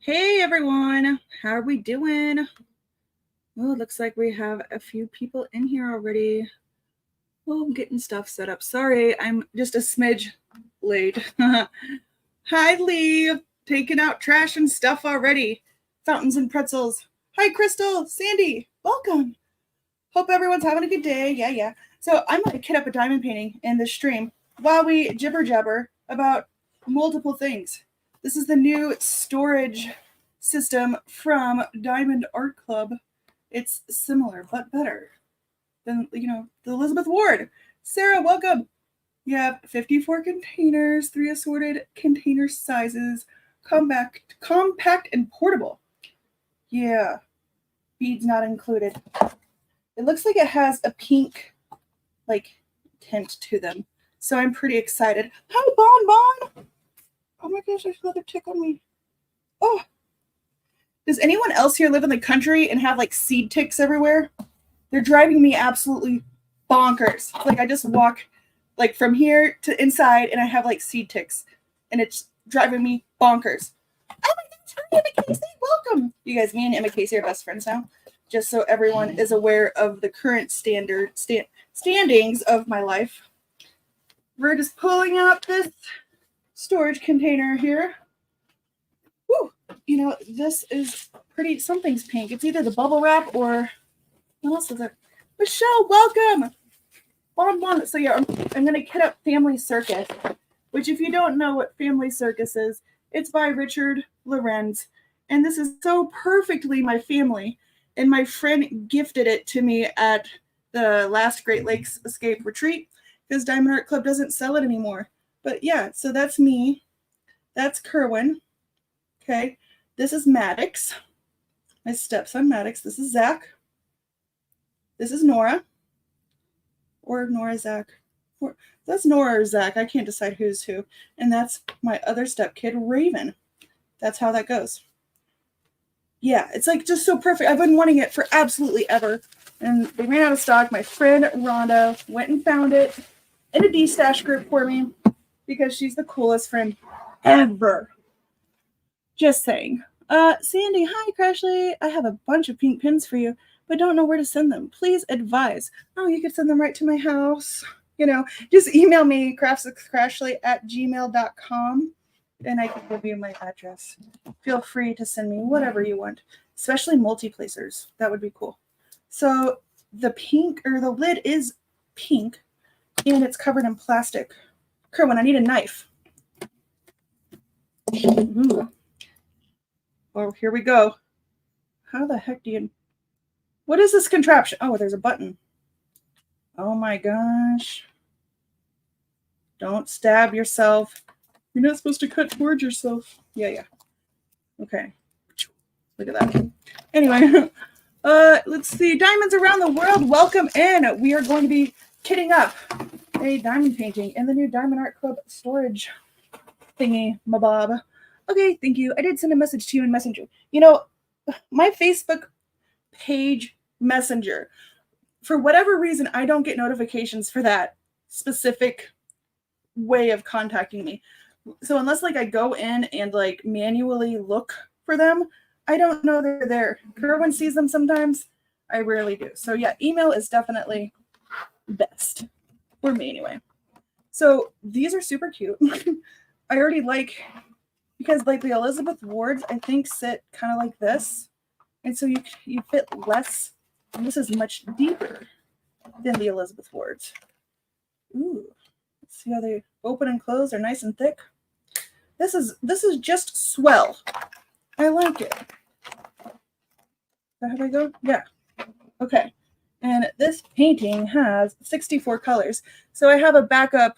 Hey everyone, how are we doing? Oh, it looks like we have a few people in here already. Oh, I'm getting stuff set up. Sorry, I'm just a smidge late. Hi Lee, taking out trash and stuff already. Fountains and pretzels. Hi Crystal, Sandy, welcome. Hope everyone's having a good day. Yeah. So I'm gonna kit up a diamond painting in this stream while we jibber jabber about multiple things. This is the new storage system from Diamond Art Club. It's similar but better than the Elizabeth Ward. Sarah, welcome. You have 54 containers, 3 assorted container sizes, compact and portable. Yeah, beads not included. It looks like it has a pink tint to them. So I'm pretty excited. Hi, Bon. Oh my gosh, there's another tick on me. Oh. Does anyone else here live in the country and have seed ticks everywhere? They're driving me absolutely bonkers. I just walk from here to inside and I have seed ticks. And it's driving me bonkers. Oh my gosh, hi Emma Casey, welcome. You guys, me and Emma Casey are best friends now. Just so everyone is aware of the current standings of my life. We're just pulling out this storage container here. Woo! This is pretty, something's pink. It's either the bubble wrap or, what else is it? Michelle, welcome! Bon. So yeah, I'm going to kit up Family Circus, which if you don't know what Family Circus is, it's by Richard Lorenz. And this is so perfectly my family. And my friend gifted it to me at the last Great Lakes Escape Retreat because Diamond Art Club doesn't sell it anymore. But yeah, so that's me. That's Kerwin. Okay. This is Maddox. My stepson, Maddox. This is Zach. This is Nora. Or Nora, Zach. That's Nora or Zach. I can't decide who's who. And that's my other stepkid, Raven. That's how that goes. Yeah, it's just so perfect. I've been wanting it for absolutely ever. And they ran out of stock. My friend Rhonda went and found it in a D-Stash group for me because she's the coolest friend ever. Just saying. Sandy, hi, Crashly. I have a bunch of pink pins for you, but don't know where to send them. Please advise. Oh, you could send them right to my house. Just email me, craftswithcrashly@gmail.com. And I can give you my address. Feel free to send me whatever you want, especially multi-placers. That would be cool. So the lid is pink, and it's covered in plastic. Kerwin, I need a knife. Ooh. Oh, here we go. How the heck do you... What is this contraption? Oh, there's a button. Oh my gosh. Don't stab yourself. You're not supposed to cut towards yourself. Yeah. Okay. Look at that. Anyway, let's see. Diamonds around the world, welcome in. We are going to be kitting up a diamond painting in the new Diamond Art Club storage thingy, mabob. Okay, thank you. I did send a message to you in Messenger. My Facebook page Messenger, for whatever reason, I don't get notifications for that specific way of contacting me. So unless I go in and manually look for them, I don't know they're there. Kerwin sees them sometimes. I rarely do. So yeah, email is definitely best for me anyway. So these are super cute. I already because the Elizabeth Wards, I think, sit kind of like this. And so you fit less. And this is much deeper than the Elizabeth Wards. Ooh. Let's see how they open and close. They're nice and thick. This is just swell. I like it. Is that how they go? Yeah. Okay. And this painting has 64 colors. So I have a backup,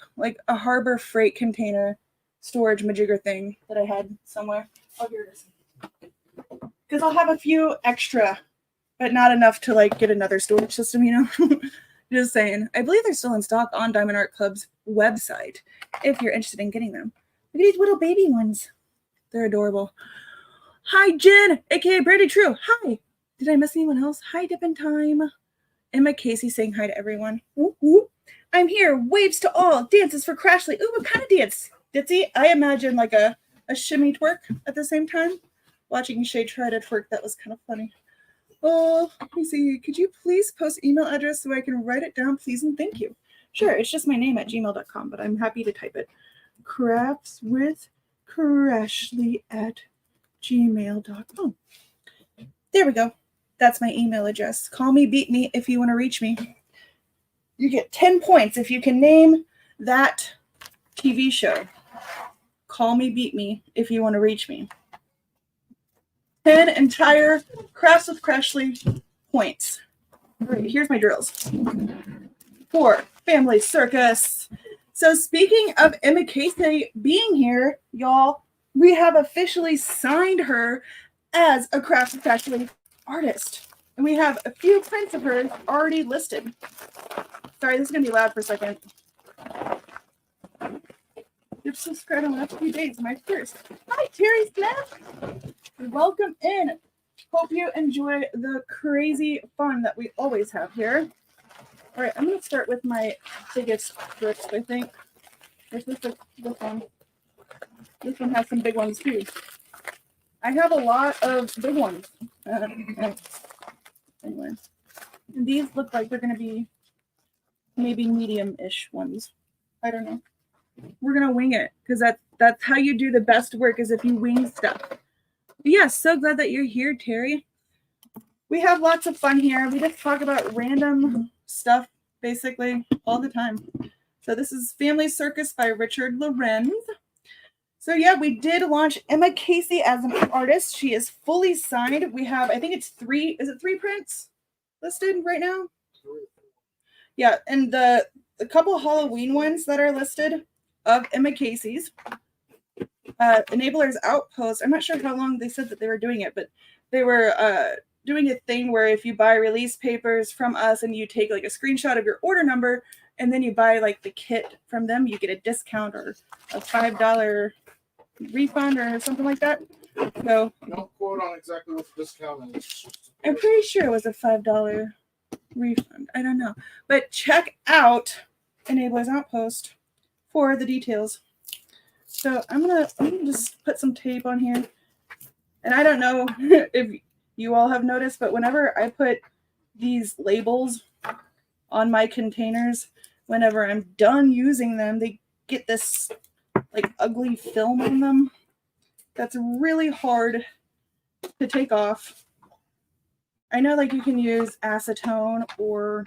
a Harbor Freight container storage majigger thing that I had somewhere. Oh, here it is. Because I'll have a few extra, but not enough to get another storage system, Just saying. I believe they're still in stock on Diamond Art Club's website if you're interested in getting them. Look at these little baby ones. They're adorable. Hi, Jen, aka Brady True. Hi. Did I miss anyone else? Hi, Dippin' Time. Emma Casey saying hi to everyone. Ooh, ooh. I'm here. Waves to all. Dances for Crashly. Ooh, what kind of dance? Ditzy? I imagine a shimmy twerk at the same time. watching Shay try to twerk. That was kind of funny. Oh, let me see. Could you please post email address so I can write it down, please, and thank you. Sure, it's just my name at gmail.com, but I'm happy to type it. craftswithcrashly@gmail.com. There we go. That's my email address. Call me, beat me if you want to reach me. You get 10 points if you can name that TV show. Call me, beat me if you want to reach me. 10 entire Crafts with Crashly points. All right, here's my drills. 4, Family Circus. So speaking of Emma Casey being here, y'all, we have officially signed her as a Crafts with Crashly artist. And we have a few prints of hers already listed. Sorry, this is going to be loud for a second. You've subscribed in the last few days. My first. Hi, Terry Snap. Welcome in. Hope you enjoy the crazy fun that we always have here. All right, I'm going to start with my biggest strips, I think. This one. This one has some big ones, too. I have a lot of big ones. Anyway. And these look like they're going to be maybe medium-ish ones. I don't know. We're going to wing it because that's how you do the best work is if you wing stuff. But yeah, so glad that you're here, Terry. We have lots of fun here. We just talk about random stuff basically all the time. So this is Family Circus by Richard Lorenz. So yeah, we did launch Emma Casey as an artist. She is fully signed. We have, I think it's 3, is it 3 prints listed right now? Yeah, and the couple Halloween ones that are listed of Emma Casey's. Enablers Outpost. I'm not sure how long they said that they were doing it, but they were doing a thing where if you buy release papers from us and you take like a screenshot of your order number and then you buy like the kit from them, you get a discount or a $5 refund or something like that. So don't quote on exactly what the discount is. I'm pretty sure it was a $5 refund. I don't know. But check out Enablers Outpost for the details. So I'm gonna just put some tape on here. And I don't know if you all have noticed, but whenever I put these labels on my containers, whenever I'm done using them, they get this like ugly film on them. That's really hard to take off. I know like you can use acetone or,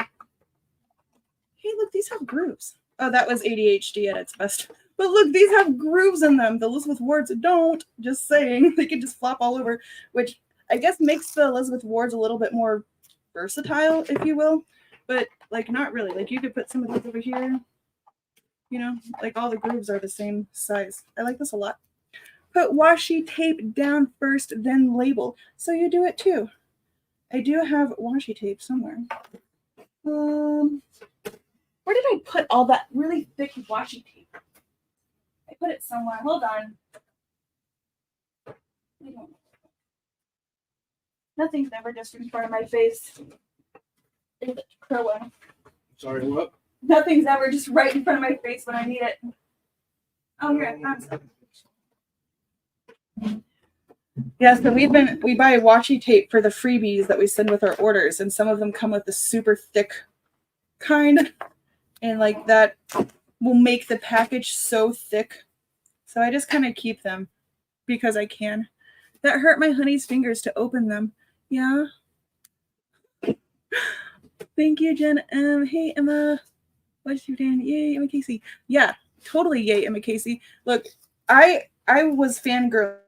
hey, look, these have grooves. Oh, that was ADHD at its best. But look, these have grooves in them. The Elizabeth Wards don't. Just saying. They can just flop all over, which I guess makes the Elizabeth Wards a little bit more versatile, if you will. But, like, not really. Like, you could put some of these over here. You know, like all the grooves are the same size. I like this a lot. Put washi tape down first, then label. So you do it too. I do have washi tape somewhere. Where did I put all that really thick washi tape? I put it somewhere. Hold on. Nothing's ever just in front of my face. Sorry, what? Nothing's ever just right in front of my face when I need it. Oh, here, I found some. Yeah, so we buy washi tape for the freebies that we send with our orders, and some of them come with the super thick kind, and like that will make the package so thick. So I just kind of keep them because I can. That hurt my honey's fingers to open them. Yeah. Thank you, Jen. Hey, Emma. What's your name? Yay, Emma Casey. Yeah, totally yay, Emma Casey. Look, I was fangirl.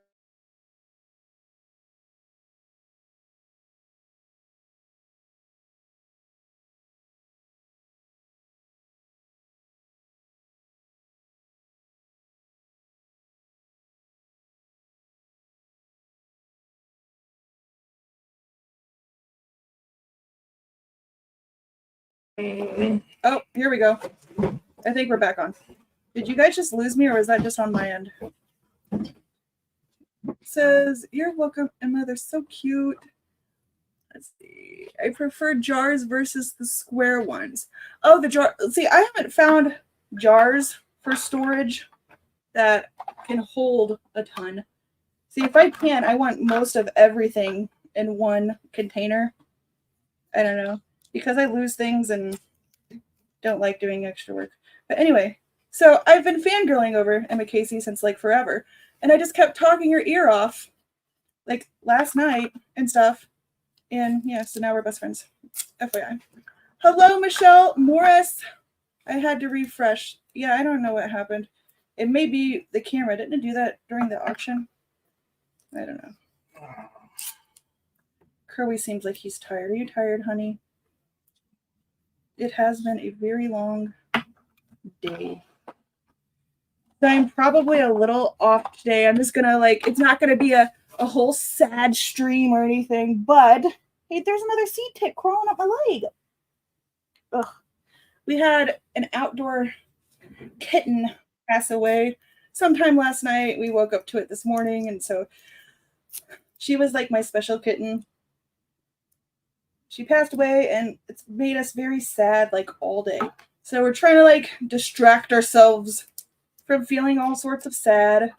Oh, here we go. I think we're back on. Did you guys just lose me, or was that just on my end? It says, you're welcome, Emma. They're so cute. Let's see. I prefer jars versus the square ones. Oh, the jar. See, I haven't found jars for storage that can hold a ton. See, if I can, I want most of everything in one container. I don't know. Because I lose things and don't like doing extra work. But anyway, so I've been fangirling over Emma Casey since like forever. And I just kept talking her ear off like last night and stuff. And yeah, so now we're best friends. FYI. Hello, Michelle Morris. I had to refresh. Yeah, I don't know what happened. It may be the camera. Didn't it do that during the auction? I don't know. Curly seems like he's tired. Are you tired, honey? It has been a very long day. So I'm probably a little off today. I'm just gonna it's not gonna be a whole sad stream or anything, but hey, there's another seed tick crawling up my leg. Ugh. We had an outdoor kitten pass away sometime last night. We woke up to it this morning, and so she was like my special kitten. She passed away, and it's made us very sad like all day. So we're trying to distract ourselves from feeling all sorts of sad.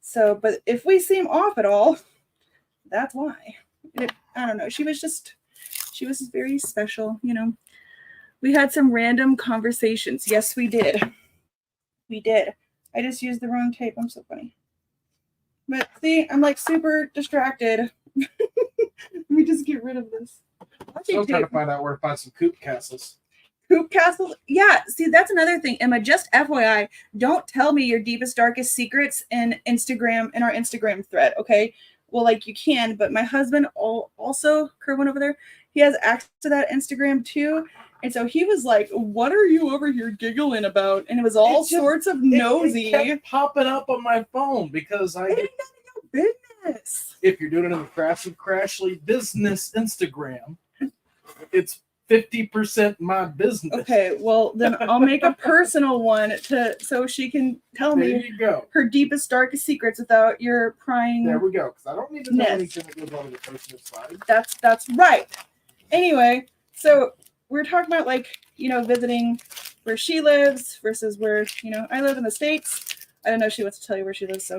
So, but if we seem off at all, that's why. I don't know. She was very special, you know. We had some random conversations. Yes, we did. We did. I just used the wrong tape. I'm so funny. But see, I'm super distracted. Let me just get rid of this. So I'm trying to find out where to find some coop castles. Coop castles? Yeah, see, that's another thing. Emma, just FYI, don't tell me your deepest, darkest secrets in our Instagram thread, okay? Well, you can, but my husband also, Kerwin over there, he has access to that Instagram too. And so he was like, what are you over here giggling about? And it was all sorts of nosy. It kept popping up on my phone because I ain't none of your business. If you're doing it in the Crashly business Instagram, it's 50% my business. Okay, well then I'll make a personal one so she can tell me her deepest, darkest secrets without your prying. There we go. Because I don't need to know anything that goes on the personal side. That's right. Anyway, so we're talking about visiting where she lives versus where I live in the States. I don't know if she wants to tell you where she lives,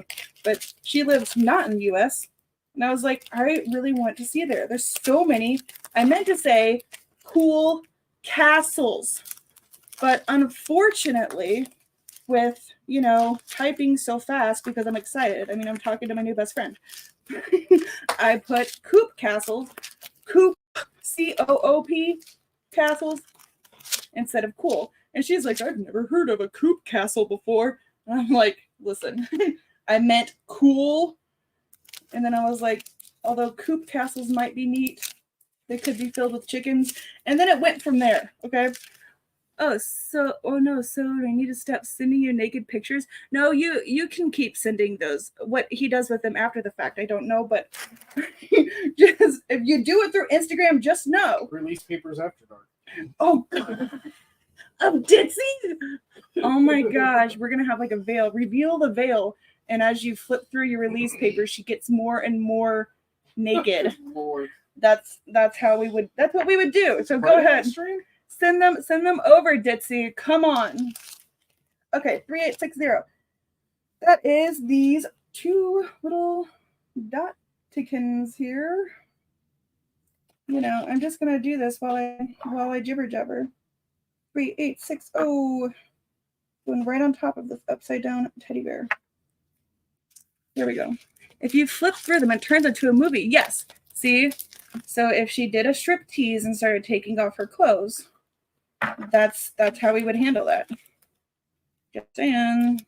but she lives not in the U.S. And I was like, I really want to see there. There's so many. I meant to say cool castles, but unfortunately, with typing so fast because I'm excited. I mean, I'm talking to my new best friend. I put coop castles, coop COOP castles instead of cool, and she's like, I've never heard of a coop castle before. And I'm like, listen, I meant cool. And then I was like, although coop castles might be neat, they could be filled with chickens. And then it went from there, okay? Oh no, so I need to stop sending you naked pictures? No, you can keep sending those. What he does with them after the fact, I don't know, but just if you do it through Instagram, just know. Release papers after dark. Oh, God. Of Ditzy? Oh my gosh, we're gonna have a veil. Reveal the veil, and as you flip through your release papers, she gets more and more naked. Lord. That's what we would do. So go ahead. Send them over, Ditzy. Come on. Okay, 3860. That is these two little dot-tikins here. I'm just gonna do this while I jibber jabber. 3860. Going right on top of this upside down teddy bear. There we go. If you flip through them, it turns into a movie. Yes. See? So if she did a striptease and started taking off her clothes, that's how we would handle that. Just saying.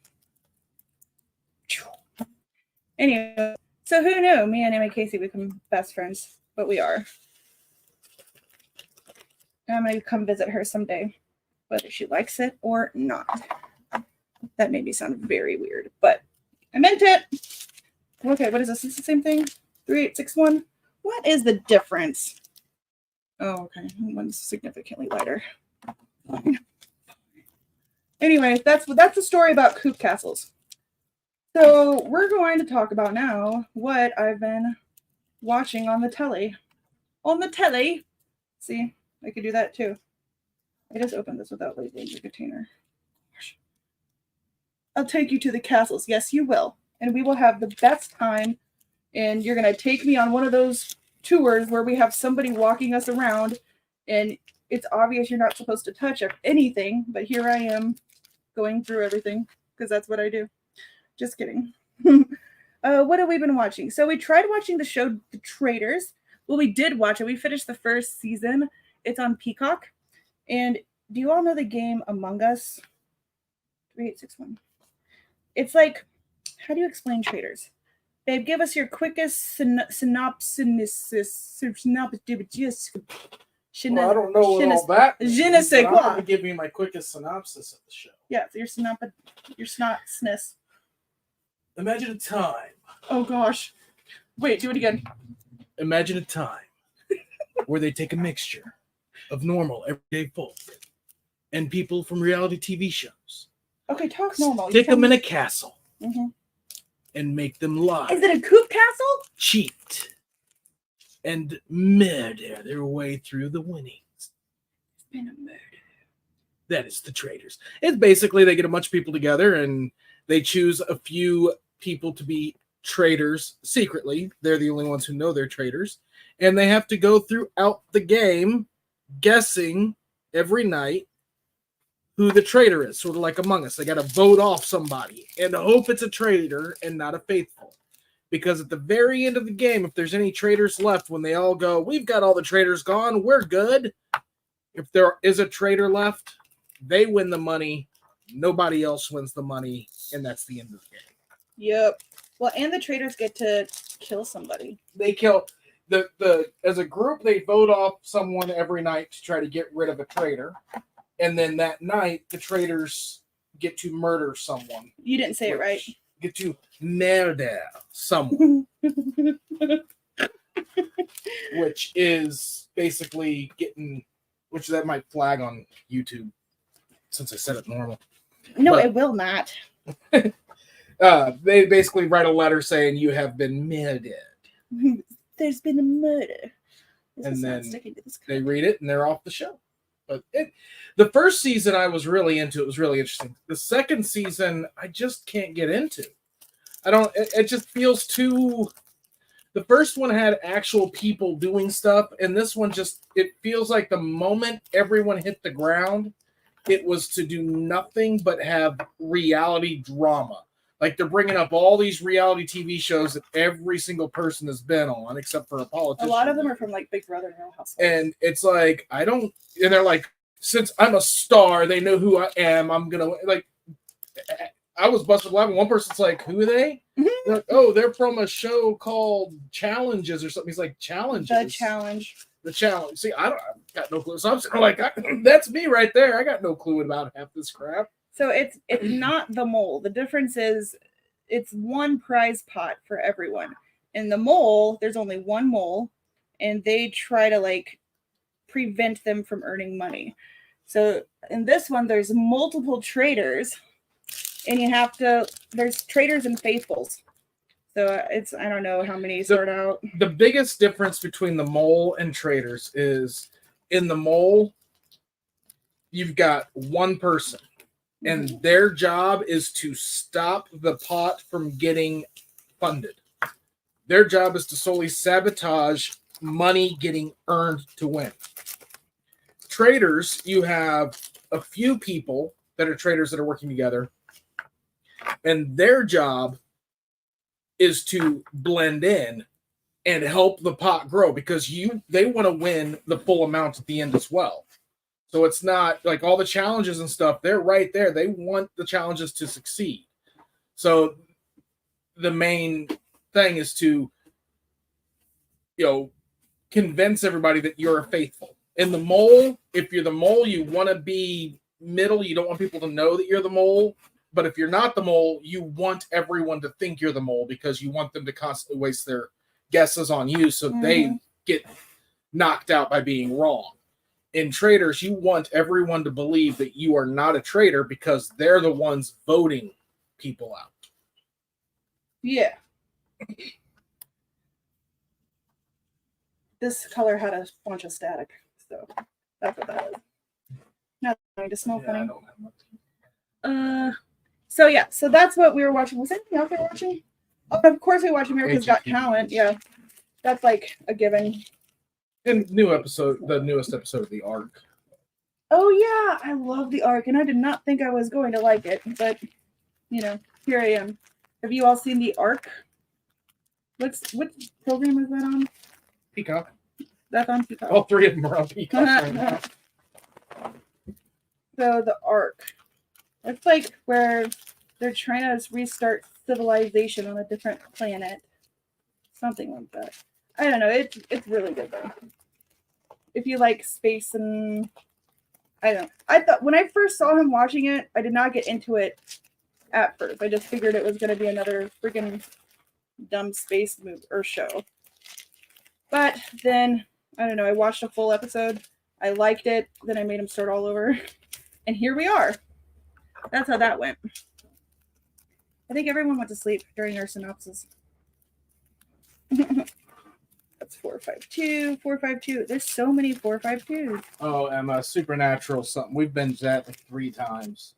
Anyway, so who knew? Me and Emma Casey become best friends, but we are. I'm going to come visit her someday, whether she likes it or not. That made me sound very weird, but I meant it. Okay, what is this? Is this the same thing? 3861? What is the difference? Oh, okay. One's significantly lighter. Anyway, that's the story about coop castles. So we're going to talk about now what I've been watching on the telly. On the telly. See, I could do that too. I just opened this without labeling the container. I'll take you to the castles. Yes, you will. And we will have the best time and you're going to take me on one of those tours where we have somebody walking us around, and it's obvious you're not supposed to touch anything, but here I am going through everything because that's what I do. Just kidding. What have we been watching? So we tried watching the show The Traitors. Well, we did watch it. We finished the first season. It's on Peacock. And do you all know the game Among Us? 3861. It's like, how do you explain Traitors? Babe, give us your quickest synopsis. Well, I don't know what all that means, Je ne sais but I'm quoi. going to give you my quickest synopsis of the show. Yeah, so your snotness. Imagine a time. Oh gosh. Wait, do it again. Imagine a time where they take a mixture of normal, everyday folk and people from reality TV shows. Okay, talk normal. Stick them in a castle Mm-hmm. and make them lie. Is it a coop castle? Cheat and murder their way through the winnings. It's been a murder. That is The Traitors. It's basically they get a bunch of people together and they choose a few people to be traitors secretly. They're the only ones who know they're traitors. And they have to go throughout the game guessing every night who the traitor is, sort of like Among Us. They got to vote off somebody and hope it's a traitor and not a faithful. Because at the very end of the game, if there's any traitors left, when they all go, we've got all the traitors gone, we're good. If there is a traitor left, they win the money. Nobody else wins the money, and that's the end of the game. Yep. Well, and the traitors get to kill somebody. They kill the as a group. They vote off someone every night to try to get rid of a traitor, and then that night the traitors get to murder someone. You didn't say it right. Get to murder someone, which is basically getting. Which that might flag on YouTube since I said it normal. No, But- it will not. They basically write a letter saying you have been murdered. There's been a murder. This And is not then sticking to this They cup. read it and they're off the show. But the first season I was really into. It was really interesting. The second season I just can't get into. It just feels too. The first one had actual people doing stuff, and this one it feels like the moment everyone hit the ground, it was to do nothing but have reality drama. Like they're bringing up all these reality TV shows that every single person has been on, except for a A politician. lot of them are from like Big Brother and Real Housewives. And it's like, and they're like, since I'm a star, they know who I am. I'm going to, like, I was busted laughing. One person's like, who are they? Mhm. They're like, oh, they're from a show called Challenges or something. He's like, Challenges? The Challenge. The Challenge. See, I've got no clue. So I'm sitting there like, that's me right there. I got no clue about half this crap. So it's not the mole. The difference is it's one prize pot for everyone. In the mole, there's only one mole, and they try to like prevent them from earning money. So in this one, there's multiple traitors, and there's traitors and faithfuls. So I don't know how many start out. The biggest difference between the mole and traitors is in the mole, you've got one person. And their job is to stop the pot from getting funded. Their job is to solely sabotage money getting earned to win. Traitors, you have a few people that are traitors that are working together, and their job is to blend in and help the pot grow because they want to win the full amount at the end as well. So it's not like all the challenges and stuff, they're right there. They want the challenges to succeed. So the main thing is to, convince everybody that you're a faithful. In the mole, if you're the mole, you want to be middle. You don't want people to know that you're the mole. But if you're not the mole, you want everyone to think you're the mole because you want them to constantly waste their guesses on you so they get knocked out by being wrong. In traitors, you want everyone to believe that you are not a traitor because they're the ones voting people out. Yeah. This color had a bunch of static, so that's what that is. Not funny to smell funny. I don't have much. So that's what we were watching. Was anything else we were watching? Of course, we watch America's Got HGTV. Talent. Yeah, that's like a given. And the newest episode of The Ark. Oh yeah, I love the Ark, and I did not think I was going to like it, but here I am. Have you all seen the Ark? What program is that on? Peacock. That's on Peacock. All three of them are on Peacock right now. So the Ark. It's like where they're trying to restart civilization on a different planet. Something like that. I don't know. It's really good though. If you like space and I don't know. I thought when I first saw him watching it, I did not get into it at first. I just figured it was going to be another freaking dumb space movie or show. But then, I don't know, I watched a full episode. I liked it. Then I made him start all over. And here we are. That's how that went. I think everyone went to sleep during our synopsis. That's 452, 452. There's so many 452s. Oh, and Supernatural something. We've binged that like 3 times.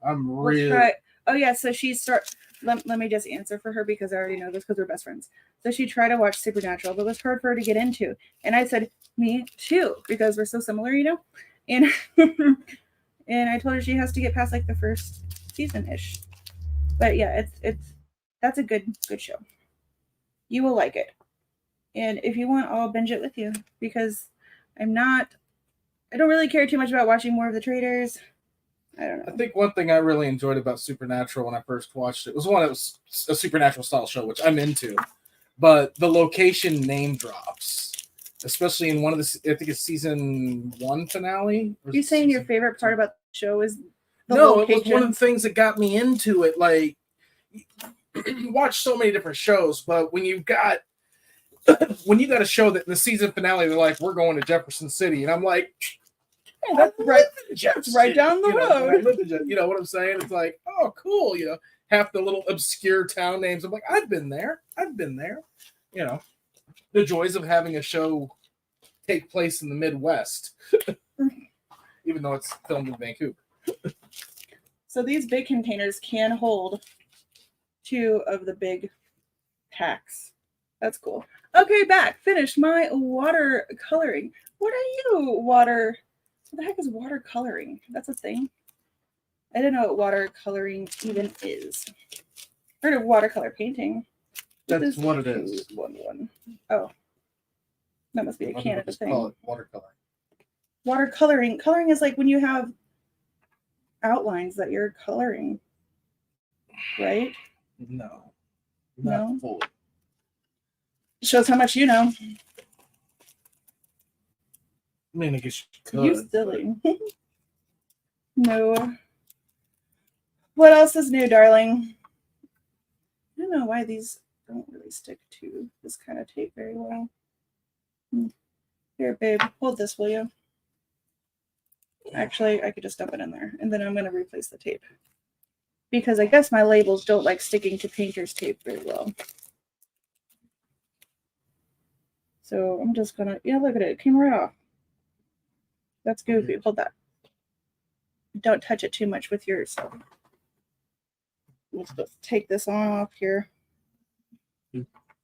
I'm really. Oh yeah, so she let me just answer for her because I already know this because we're best friends. So she tried to watch Supernatural, but it was hard for her to get into. And I said, me too, because we're so similar, And and I told her she has to get past like the first season-ish. But yeah, that's a good show. You will like it. And if you want, I'll binge it with you because I don't really care too much about watching more of the Traitors. I don't know. I think one thing I really enjoyed about Supernatural when I first watched it was one, it was a Supernatural style show, which I'm into, but the location name drops, especially in one of the, I think it's season 1 finale. You're saying your favorite part about the show is the No, location? it was one of the things that got me into it. Like, you watch so many different shows, but when you got a show that in the season finale, they're like, we're going to Jefferson City. And I'm like, oh, that's right down the road. You know what I'm saying? It's like, oh, cool. Half the little obscure town names. I'm like, I've been there. The joys of having a show take place in the Midwest, even though it's filmed in Vancouver. So these big containers can hold 2 of the big packs. That's cool. Okay, back. Finished my watercoloring. What are you? What the heck is watercoloring? That's a thing. I don't know what watercoloring even is. Heard of watercolor painting. That's what it is. 1-1. Oh. That must be a Canada thing. Call it watercolor. Watercoloring. Coloring is like when you have outlines that you're coloring. Right? No. No? Fully. Shows how much you know. I mean, I guess you could. You silly. No. What else is new, darling? I don't know why these don't really stick to this kind of tape very well. Here, babe, hold this, will you? Actually, I could just dump it in there, and then I'm going to replace the tape. Because I guess my labels don't like sticking to painter's tape very well. So I'm just going to, yeah, look at it. It came right off. That's goofy. Hold that. Don't touch it too much with yours. Let's just take this off here.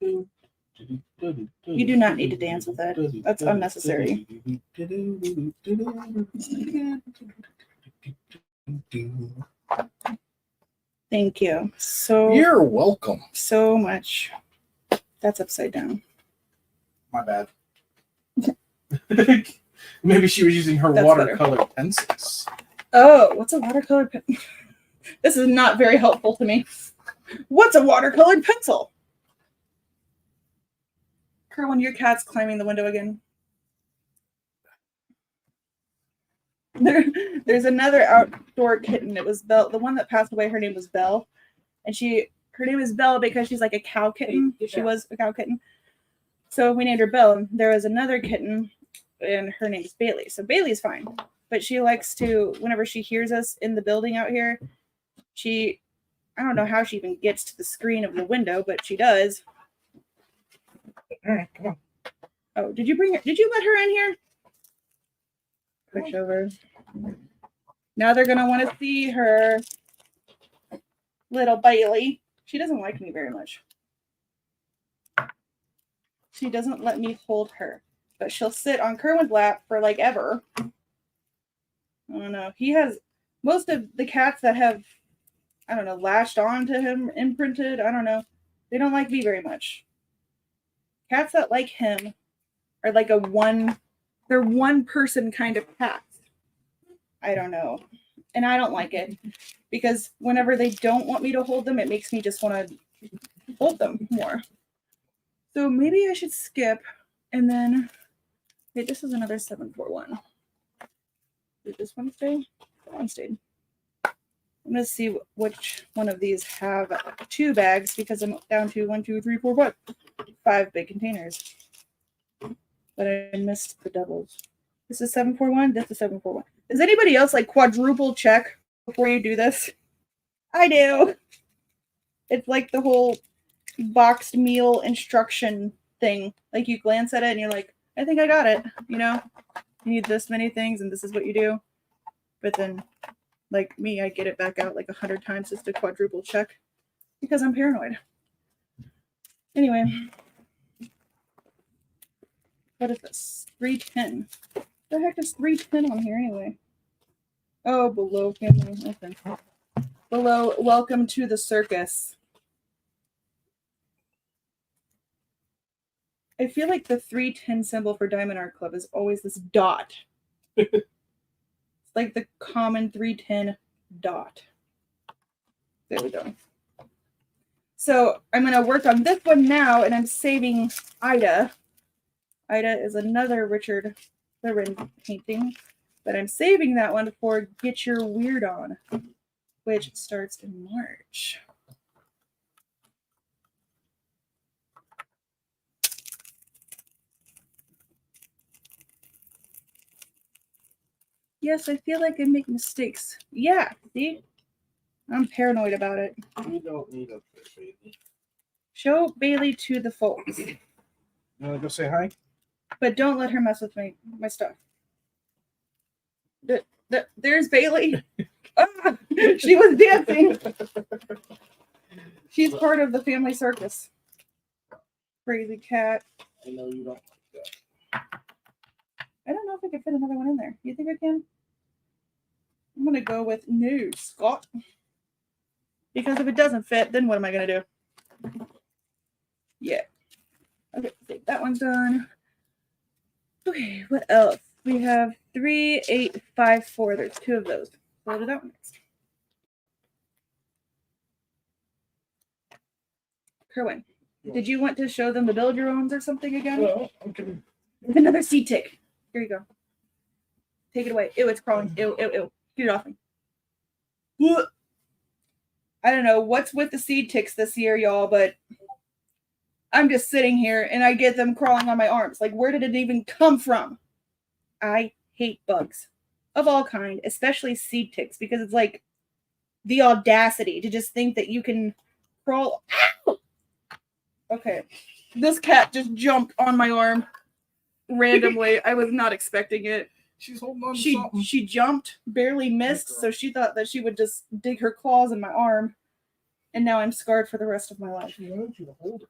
You do not need to dance with it. That's unnecessary. Thank you. So you're welcome. So much. That's upside down. My bad. Maybe she was using her watercolor pencils. Oh, what's a watercolor pen? This is not very helpful to me. What's a watercolored pencil? Kerwin, your cat's climbing the window again. There's another outdoor kitten. It was Belle. The one that passed away, her name was Belle. And her name is Belle because she's like a cow kitten. She was a cow kitten. So we named her Belle. There was another kitten, and her name's Bailey. So Bailey's fine. But she likes to, whenever she hears us in the building out here, I don't know how she even gets to the screen of the window, but she does. All right, come on. Oh, did you let her in here? Push over. Now they're going to want to see her. Little Bailey. She doesn't like me very much. She doesn't let me hold her, but she'll sit on Kerwin's lap for like ever. I don't know. He has most of the cats that have, I don't know, lashed on to him, imprinted. I don't know. They don't like me very much. Cats that like him are like they're one person kind of cats. I don't know. And I don't like it because whenever they don't want me to hold them, it makes me just want to hold them more. So maybe I should skip and then, wait, this is another 741. Did this one stay? That one stayed. I'm going to see which one of these have 2 bags because I'm down to 1, 2, 3, 4, 5 big containers. But I missed the doubles. This is 741. This is 741. Does anybody else like quadruple check before you do this? I do. It's like the whole boxed meal instruction thing. Like you glance at it and you're like, I think I got it. You know, you need this many things and this is what you do. But then, like me, I get it back out like 100 times just to quadruple check because I'm paranoid. Anyway, what is this? 310. What the heck is 310 on here anyway? Oh, below family. Okay. Below, welcome to the circus. I feel like the 310 symbol for Diamond Art Club is always this dot. It's like the common 310 dot. There we go. So I'm going to work on this one now, and I'm saving Ida. Ida is another Richard Loren painting, but I'm saving that one for Get Your Weird On, which starts in March. Yes, I feel like I make mistakes. Yeah, see? I'm paranoid about it. You don't need a baby. Show Bailey to the folks. You want to go say hi? But don't let her mess with my stuff. There's Bailey. Ah, she was dancing. She's part of the family circus. Crazy cat. I know you don't like that. I don't know if I can fit another one in there. You think I can? I'm going to go with no, Scott. Because if it doesn't fit, then what am I going to do? Yeah. Okay, that one's done. Okay, what else? We have 3, 8, 5, 4. There's 2 of those. So I'll do that one next. Kerwin, did you want to show them the build your owns or something again? Well, okay. There's another seed tick. Here you go. Take it away. Ew, it's crawling. Ew, ew, ew. Get it off me. I don't know what's with the seed ticks this year, y'all, but I'm just sitting here and I get them crawling on my arms. Like, where did it even come from? I hate bugs of all kind, especially seed ticks, because it's like the audacity to just think that you can crawl. Ow! Okay. This cat just jumped on my arm randomly. I was not expecting it. She's holding on to something. She jumped, barely missed, so she thought that she would just dig her claws in my arm, and now I'm scarred for the rest of my life. She wanted you to hold her.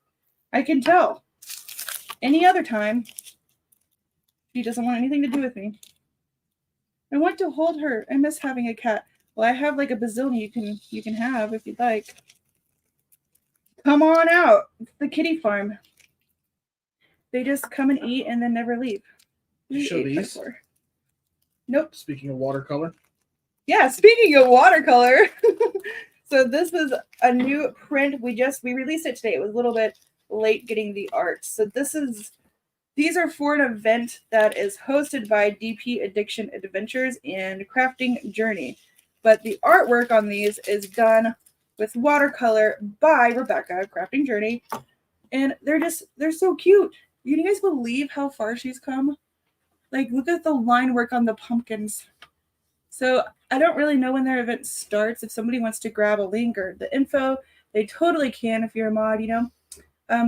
I can tell. Any other time, she doesn't want anything to do with me. I want to hold her. I miss having a cat. Well, I have like a bazillion you can have if you'd like. Come on out. It's the kitty farm. They just come and eat and then never leave. You show these? Nope. Speaking of watercolor. Yeah, speaking of watercolor. So this was a new print. We released it today. It was a little bit late getting the art. So these are for an event that is hosted by DP Addiction Adventures and Crafting Journey. But the artwork on these is done with watercolor by Rebecca, Crafting Journey. And they're so cute. You guys believe how far she's come? Like, look at the line work on the pumpkins. So I don't really know when their event starts. If somebody wants to grab a link or the info, they totally can if you're a mod, you know.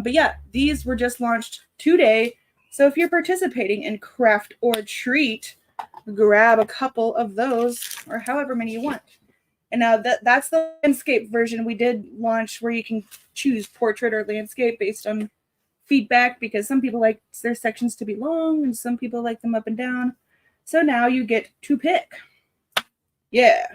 But yeah, these were just launched today. So if you're participating in Craft or Treat, grab a couple of those or however many you want. And now that's the landscape version we did launch, where you can choose portrait or landscape based on feedback, because some people like their sections to be long and some people like them up and down. So now you get to pick. Yeah.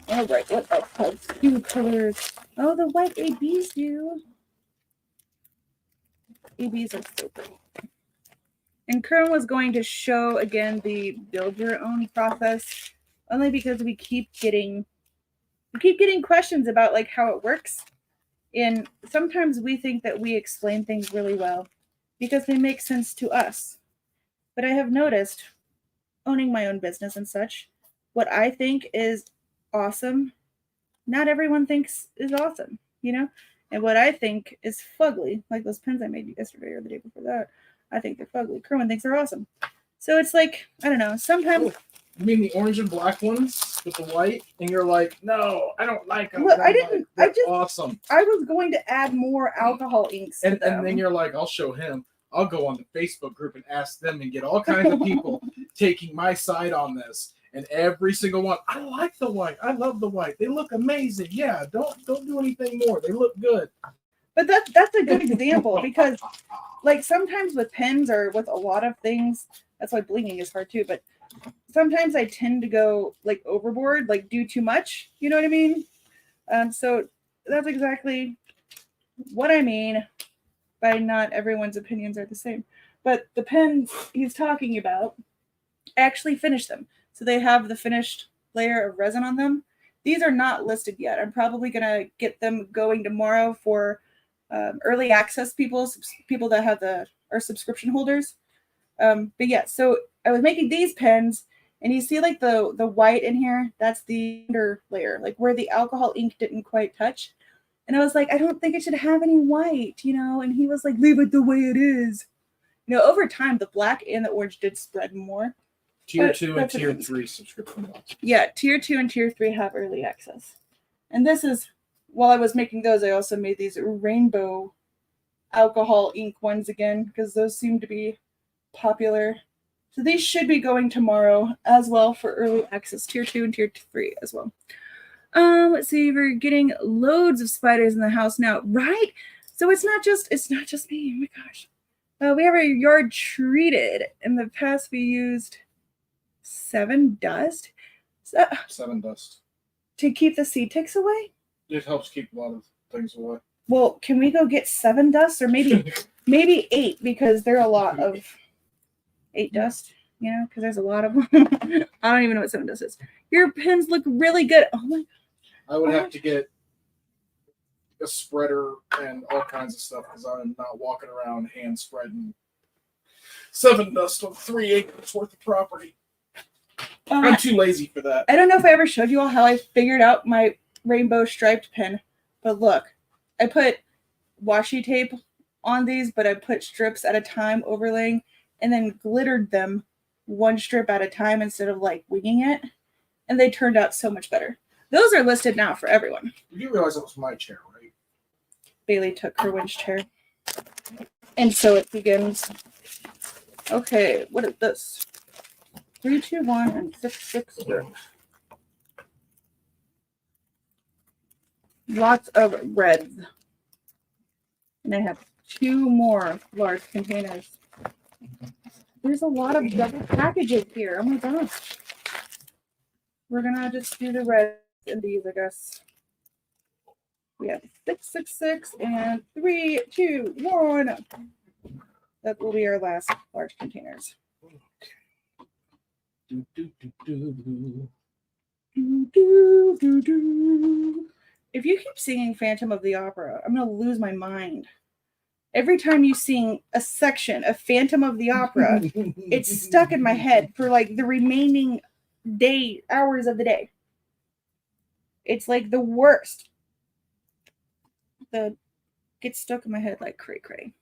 All right, what else has few colors? Oh, the white ABs do. ABs are so pretty. And Kern was going to show again the build your own process, only because we keep getting questions about like how it works. And sometimes we think that we explain things really well because they make sense to us. But I have noticed, owning my own business and such, what I think is awesome, not everyone thinks is awesome, you know? And what I think is fugly, like those pens I made yesterday or the day before that, I think they're fugly. Kerwin thinks they're awesome. So it's like, I don't know, sometimes... You mean the orange and black ones with the white? And you're like, no, I don't like them. Look, I didn't... They're awesome. I was going to add more alcohol inks to them. And then you're like, I'll show him. I'll go on the Facebook group and ask them and get all kinds of people taking my side on this. And every single one, I like the white. I love the white. They look amazing. Yeah, don't do anything more. They look good. But that's a good example, because like sometimes with pens or with a lot of things, that's why blinging is hard too, but sometimes I tend to go like overboard, like do too much, you know what I mean? So that's exactly what I mean by not everyone's opinions are the same. But the pens he's talking about, I actually finished them. So they have the finished layer of resin on them. These are not listed yet. I'm probably going to get them going tomorrow for early access people that have are subscription holders. But yeah, so I was making these pens, and you see like the white in here, that's the under layer, like where the alcohol ink didn't quite touch. And I was like, I don't think it should have any white, you know? And he was like, leave it the way it is. You know, over time, the black and the orange did spread more. Tier 2 and Tier 3 subscription boxes. Yeah, Tier 2 and Tier 3 have early access. And this is, while I was making those, I also made these rainbow alcohol ink ones again, because those seem to be popular. So these should be going tomorrow as well for early access, Tier 2 and Tier 3 as well. Let's see, we're getting loads of spiders in the house now, right? So it's not just me. Oh my gosh. We have our yard treated. In the past, we used 7 dust. 7 dust. To keep the seed ticks away? It helps keep a lot of things away. Well, can we go get 7 dust, or maybe 8, because there are a lot of 8 dust, you know, because there's a lot of them. I don't even know what 7 dust is. Your pens look really good. Oh my. I would have to get a spreader and all kinds of stuff, because I'm not walking around hand spreading 7 dust on 3 acres worth of property. I'm too lazy for that. I don't know if I ever showed you all how I figured out my rainbow striped pen, but look, I put washi tape on these, but I put strips at a time overlaying, and then glittered them 1 strip at a time instead of like winging it, and they turned out so much better. Those are listed now for everyone. You realize that was my chair, right? Bailey took her winch chair. And so it begins. Okay, what is this? 3, 2, 1, and 6, 6, 0. Lots of reds. And I have 2 more large containers. There's a lot of double packages here. Oh my gosh. We're gonna just do the reds and these, I guess. We have 6, 6, 6, and 3, 2, 1. That will be our last large containers. Do, do, do, do. Do, do, do, do. If you keep singing Phantom of the Opera, I'm going to lose my mind. Every time you sing a section of Phantom of the Opera, it's stuck in my head for like the remaining hours of the day. It's like the worst. Gets stuck in my head like cray cray.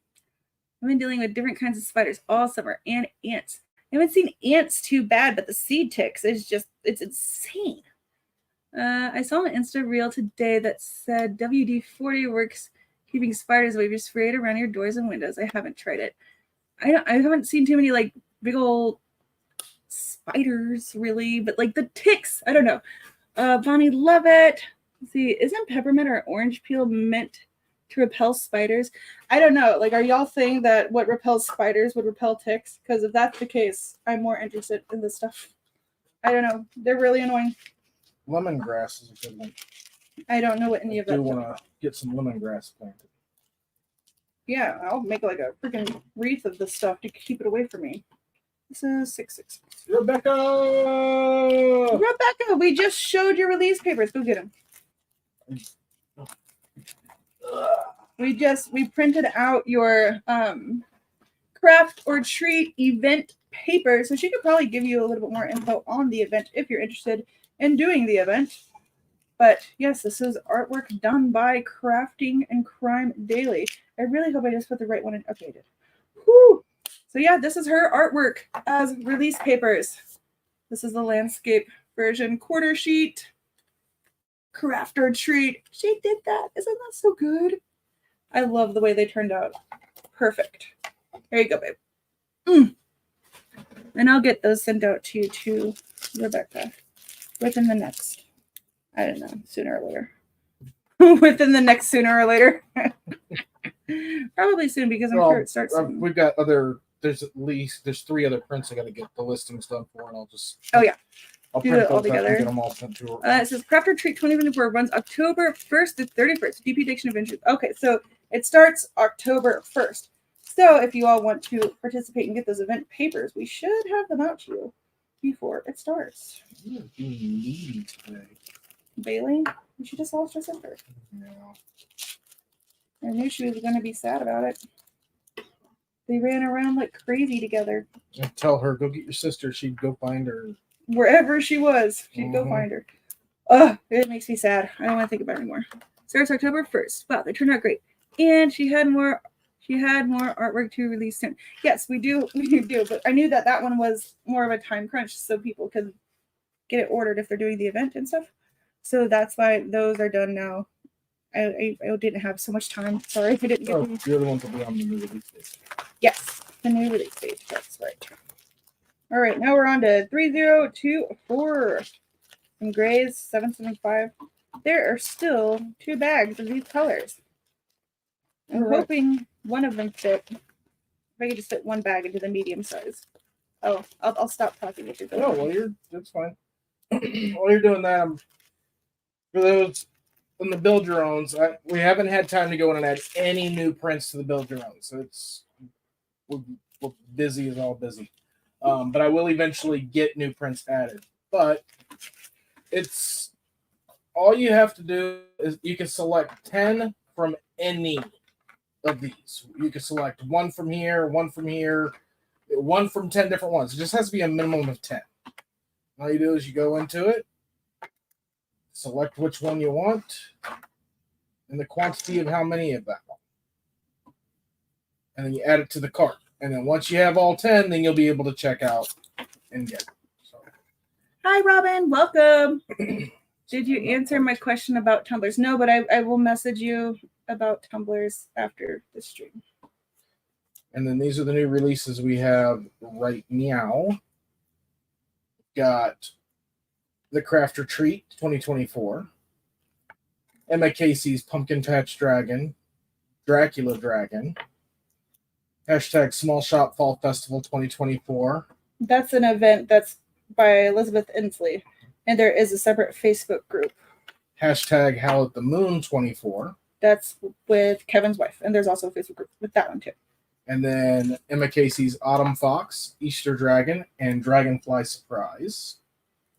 I've been dealing with different kinds of spiders all summer and ants. I haven't seen ants too bad, but the seed ticks is just, it's insane. I saw an Insta reel today that said WD-40 works keeping spiders away. Just spray it around your doors and windows. I haven't tried it. I haven't seen too many like big old spiders really, but like the ticks. I don't know. Bonnie Lovett. Let's see, isn't peppermint or orange peel meant to repel spiders? I don't know. Like, are y'all saying that what repels spiders would repel ticks? Because if that's the case, I'm more interested in this stuff. I don't know. They're really annoying. Lemongrass is a good one. I don't know what any of I that. do want to get some lemongrass planted. Yeah, I'll make like a freaking wreath of this stuff to keep it away from me. This is 666. Rebecca! Rebecca, we just showed your release papers. Go get them. We printed out your craft or treat event paper, so she could probably give you a little bit more info on the event if you're interested in doing the event. But yes, this is artwork done by Crafting and Crime Daily. I really hope I just put the right one in. Okay, I did. Whew. So yeah, this is her artwork as release papers. This is the landscape version quarter sheet. Craft or treat. She did that. Isn't that so good? I love the way they turned out. Perfect. There you go, babe. And I'll get those sent out to you too, Rebecca, within the next, I don't know, sooner or later. Within the next sooner or later. Probably soon because I'm sure it starts soon. We've got there's 3 other prints I got to get the listings done for, and I'll just I'll do print it all those out and together. get them all sent to her. It says Craft or Treat 2024 runs October 1st to 31st. DP Diction Adventures. Okay, so it starts October 1st. So if you all want to participate and get those event papers, we should have them out to you before it starts. You're being needy today. Bailey, she just lost her sister. Yeah. I knew she was going to be sad about it. They ran around like crazy together. And tell her, go get your sister. She'd go find her. Wherever she was, she'd go find her. Ugh, it makes me sad. I don't want to think about it anymore. Starts October 1st. Wow, they turned out great. And she had more artwork to release soon. Yes, we do. But I knew that one was more of a time crunch so people could get it ordered if they're doing the event and stuff. So that's why those are done now. I didn't have so much time. Sorry if I didn't get them. You're the one to be on the new release page. Yes, the new release page. That's right. All right, now we're on to 3024 from Grays 775. There are still 2 bags of these colors. I'm hoping one of them fit. If I could just fit one bag into the medium size. Oh, I'll stop talking if you're going. No, well, that's fine. While you're doing that, for those on the build your owns, we haven't had time to go in and add any new prints to the build your own, so we're busy as all busy. But I will eventually get new prints added. But it's all you have to do is you can select 10 from any of these. You can select one from here, one from 10 different ones. It just has to be a minimum of 10. All you do is you go into it, select which one you want, and the quantity of how many of that one. And then you add it to the cart. And then once you have all 10, then you'll be able to check out and get it. So. Hi, Robin. Welcome. Did you answer my question about tumblers? No, but I will message you about tumblers after the stream. And then these are the new releases we have right now. Got the Craft or Treat 2024, Emma Casey's Pumpkin Patch Dragon, Dracula Dragon, hashtag Small Shop Fall Festival 2024. That's an event that's by Elizabeth Inslee, and there is a separate Facebook group. Hashtag Howl at the Moon 24. That's with Kevin's wife, and there's also a Facebook group with that one too. And then Emma Casey's Autumn Fox, Easter Dragon, and Dragonfly Surprise.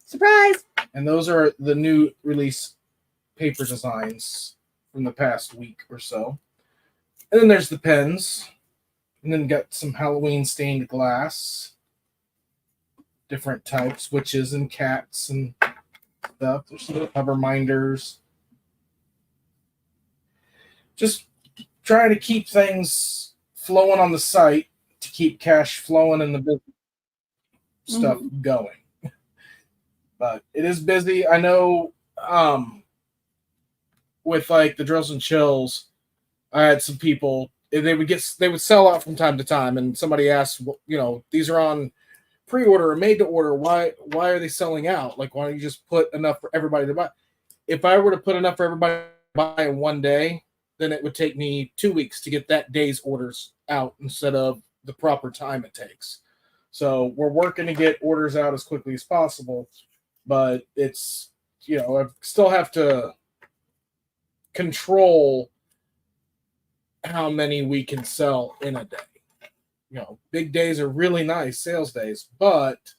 Surprise! And those are the new release paper designs from the past week or so. And then there's the pens. And then got some Halloween stained glass. Different types, witches and cats and stuff. There's some cover minders. Just trying to keep things flowing on the site to keep cash flowing and the business stuff going. But it is busy. I know with like the Drills and Chills, I had some people, they would sell out from time to time, and somebody asked, these are on pre-order or made to order, why are they selling out? Like, why don't you just put enough for everybody to buy? If I were to put enough for everybody to buy in one day, then it would take me 2 weeks to get that day's orders out instead of the proper time it takes. So we're working to get orders out as quickly as possible, but it's, I still have to control how many we can sell in a day. Big days are really nice sales days, but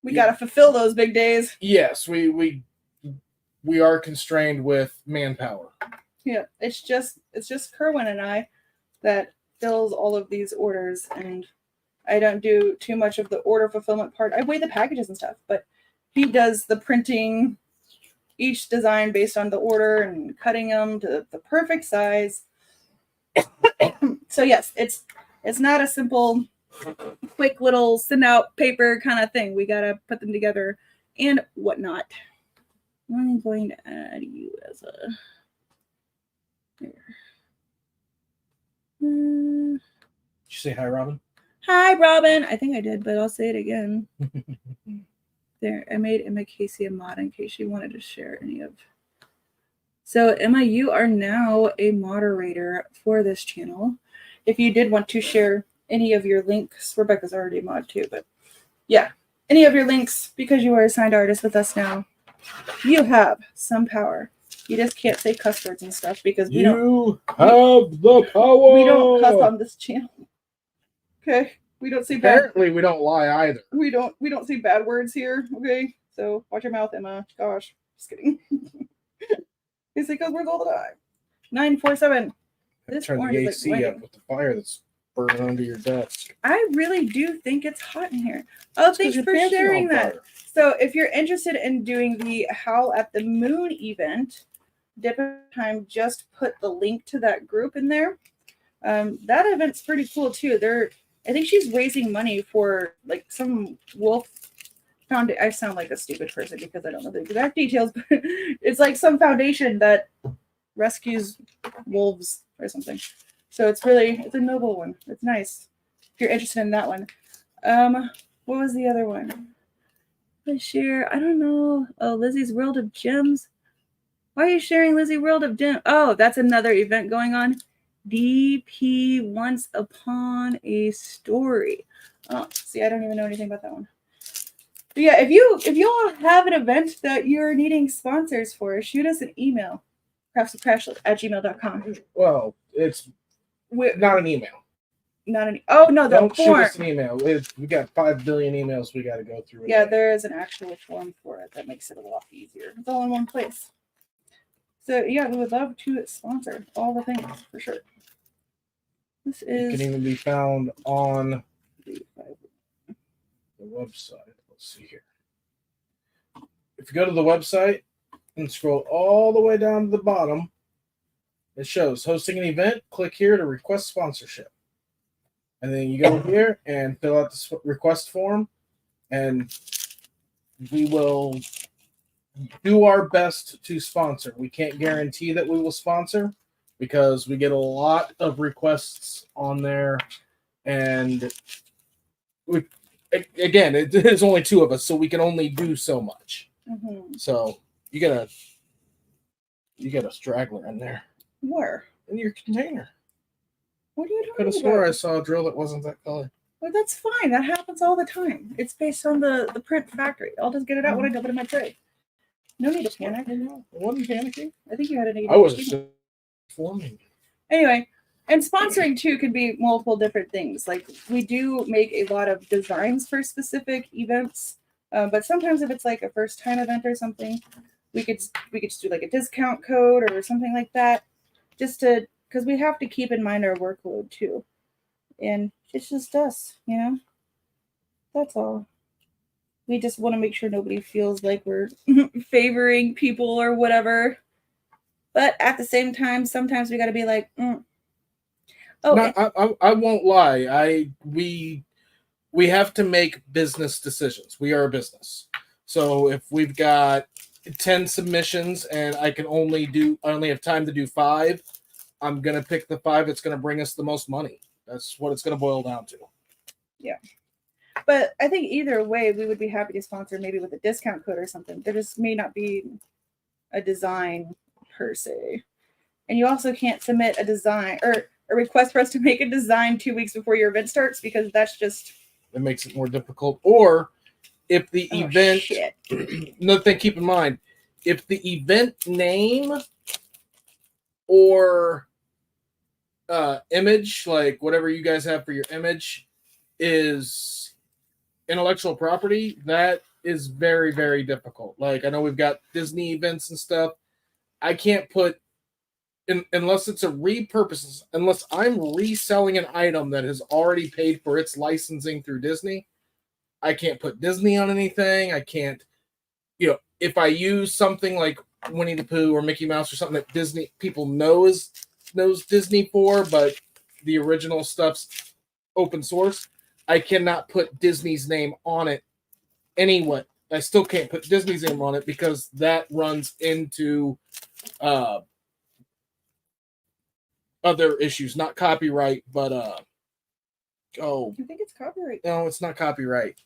we got to fulfill those big days. Yes, we are constrained with manpower. Yeah, it's just Kerwin and I that fills all of these orders, and I don't do too much of the order fulfillment part. I weigh the packages and stuff, but he does the printing, each design based on the order and cutting them to the perfect size. So yes, it's not a simple, quick little send out paper kind of thing. We got to put them together and whatnot. I'm going to add you as a... There. Did you say hi, Robin? Hi, Robin. I think I did, but I'll say it again. There, I made Emma Casey a mod in case she wanted to share any of. So Emma, you are now a moderator for this channel. If you did want to share any of your links, Rebecca's already a mod too, but yeah, any of your links, because you are a signed artist with us now, you have some power. You just can't say cuss words and stuff because we don't have the power. We don't cuss on this channel. Okay, we don't say bad. Apparently, we don't lie either. We don't say bad words here. Okay, so watch your mouth, Emma. Gosh, just kidding. It's because we're all the time. 947. This Turn the AC like up with the fire that's burning under your desk. I really do think it's hot in here. Oh, thanks for sharing that. So if you're interested in doing the Howl at the Moon event, Dipper Time just put the link to that group in there. That event's pretty cool too. I think she's raising money for like some wolf foundation. I sound like a stupid person because I don't know the exact details, but it's like some foundation that rescues wolves or something. So it's a noble one. It's nice. If you're interested in that one. What was the other one? I share, I don't know. Oh, Lizzie's World of Gems. Why are you sharing Lizzie World of Gems? Oh, that's another event going on. DP Once Upon a Story. Oh, see, I don't even know anything about that one. But yeah, if you all have an event that you're needing sponsors for, shoot us an email. craftsofcrash@gmail.com. Well, it's not an email. Not any. Oh no, the Don't shoot form. us an email. We got 5 billion emails we got to go through. Yeah, there is an actual form for it that makes it a lot easier. It's all in one place. So yeah, we would love to sponsor all the things for sure. This is. It can even be found on the website. Let's see here. If you go to the website and scroll all the way down to the bottom, it shows hosting an event. Click here to request sponsorship. And then you go here and fill out the request form, and we will do our best to sponsor. We can't guarantee that we will sponsor because we get a lot of requests on there, and there's only 2 of us, so we can only do so much. Mm-hmm. So you got a straggler in there. Where? In your container. What are you Could talking have about? swore I saw a drill that wasn't that color. Well, that's fine. That happens all the time. It's based on the print factory. I'll just get it out when I dump it in my tray. No need to panic. I wasn't panicking. I think you had an ADHD. I was forming. Anyway, and sponsoring too could be multiple different things. Like we do make a lot of designs for specific events, but sometimes if it's like a first time event or something, we could just do like a discount code or something like that, just to because we have to keep in mind our workload too, and it's just us, That's all. We just want to make sure nobody feels like we're favoring people or whatever. But at the same time, sometimes we got to be like, Oh, no, I won't lie. We have to make business decisions. We are a business. So if we've got 10 submissions and I only have time to do 5, I'm going to pick the 5 that's going to bring us the most money. That's what it's going to boil down to. Yeah. But I think either way, we would be happy to sponsor maybe with a discount code or something. There just may not be a design per se. And you also can't submit a design or a request for us to make a design 2 weeks before your event starts because that's just It makes it more difficult. Or if the event, shit. another thing, keep in mind, if the event name or image, like whatever you guys have for your image, is intellectual property, that is very, very difficult. Like, I know we've got Disney events and stuff. I can't put, unless it's a repurpose, unless I'm reselling an item that has already paid for its licensing through Disney, I can't put Disney on anything. I can't, if I use something like Winnie the Pooh or Mickey Mouse or something that Disney people knows Disney for, but the original stuff's open source, I cannot put Disney's name on it anyway. I still can't put Disney's name on it because that runs into other issues, not copyright, but I think it's copyright. no, it's not copyright.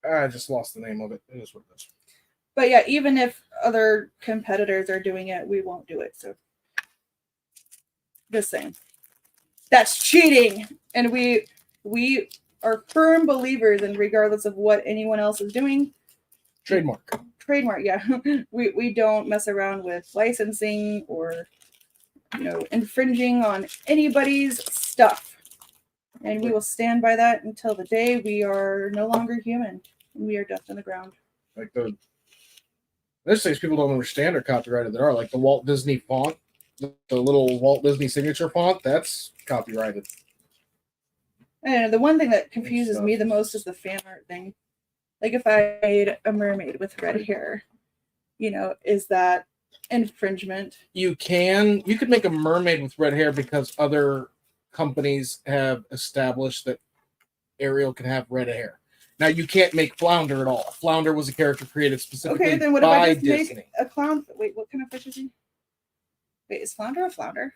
I just lost the name of it. It is what it is. But yeah, even if other competitors are doing it, we won't do it. So just saying. That's cheating. And we are firm believers in regardless of what anyone else is doing. Trademark, yeah. we don't mess around with licensing or infringing on anybody's stuff. And we will stand by that until the day we are no longer human and we are dust in the ground. like there's things people don't understand are copyrighted. There are, like the Walt Disney font, the little Walt Disney signature font, that's copyrighted. I don't know, the one thing that confuses me the most is the fan art thing. Like if I made a mermaid with red hair, is that infringement? You could make a mermaid with red hair because other companies have established that Ariel can have red hair. Now you can't make Flounder at all. Flounder was a character created specifically Okay, then what if I by just Disney. make a clown? Wait, what kind of fish is he? Wait, is Flounder a flounder?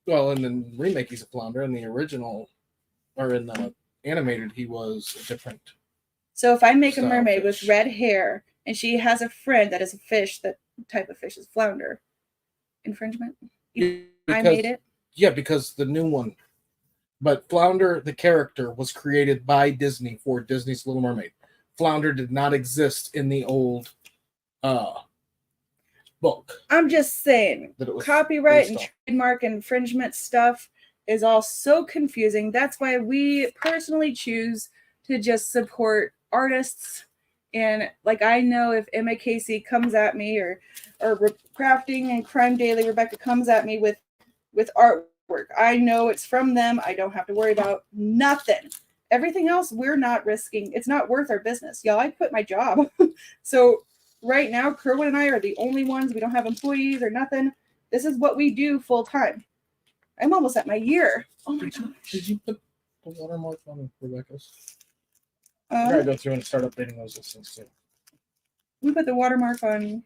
Well, in the remake, he's a flounder. In the original, or in the animated, he was a different. So if I make a Style mermaid fish. with red hair and she has a friend that is a fish, that type of fish is flounder. Infringement? I made it? Yeah, because the new one. But Flounder, the character, was created by Disney for Disney's Little Mermaid. Flounder did not exist in the old book. I'm just saying, That it was copyright and based on. trademark infringement stuff is all so confusing. That's why we personally choose to just support artists. And like, I know if Emma Casey comes at me or Crafting and Crime Daily Rebecca comes at me with artwork, I know it's from them. I don't have to worry about nothing. Everything else we're not risking. It's not worth our business. Y'all, I quit my job. So right now, Kerwin and I are the only ones. We don't have employees or nothing. This is what we do full time. I'm almost at my year. Oh my gosh. Did you put the watermark on Rebecca's? I gotta go through and start updating those listings too. We put the watermark on